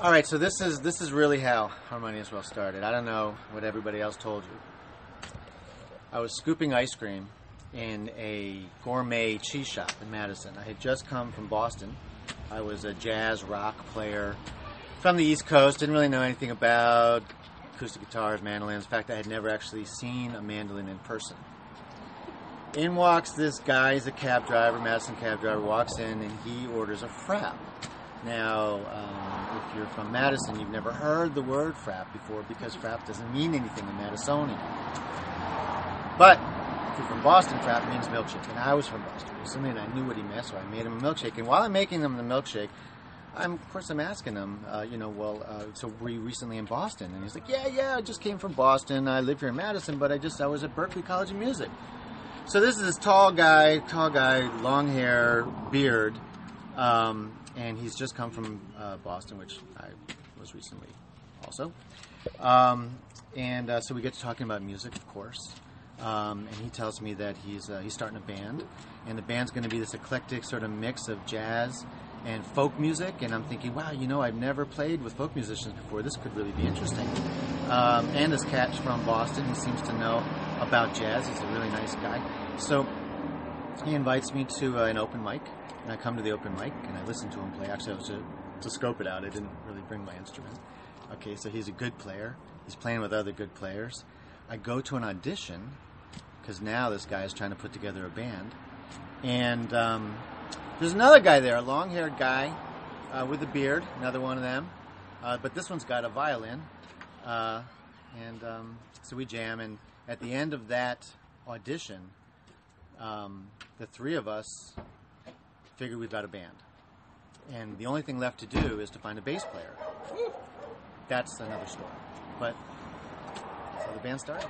All right, so this is really how Harmonious Well started. I don't know what everybody else told you. I was scooping ice cream in a gourmet cheese shop in Madison. I had just come from Boston. I was a jazz rock player from the East Coast. Didn't really know anything about acoustic guitars, mandolins. In fact, I had never actually seen a mandolin in person. In walks this guy. He's a cab driver, Madison cab driver. Walks in and he orders a frap. Now, if you're from Madison, you've never heard the word frap before because frap doesn't mean anything in Madisonian. But if you're from Boston, frap means milkshake. And I was from Boston recently, and I knew what he meant, so I made him a milkshake. And while I'm making him the milkshake, I'm asking him, so were you recently in Boston? And he's like, yeah, I just came from Boston. I live here in Madison, but I was at Berklee College of Music. So this is this tall guy, long hair, beard, and he's just come from Boston, which I was recently also. So we get to talking about music, of course. And he tells me that he's starting a band, and the band's going to be this eclectic sort of mix of jazz and folk music. And I'm thinking, wow, I've never played with folk musicians before. This could really be interesting. And this cat's from Boston. He seems to know about jazz. He's a really nice guy. So he invites me to an open mic. And I come to the open mic, and I listen to him play. Actually, I was to scope it out. I didn't really bring my instrument. Okay, so he's a good player. He's playing with other good players. I go to an audition, because now this guy is trying to put together a band. And there's another guy there, a long-haired guy with a beard, another one of them. But this one's got a violin. So we jam, and at the end of that audition, the three of us figured we've got a band. And the only thing left to do is to find a bass player. That's another story. But that's how the band started.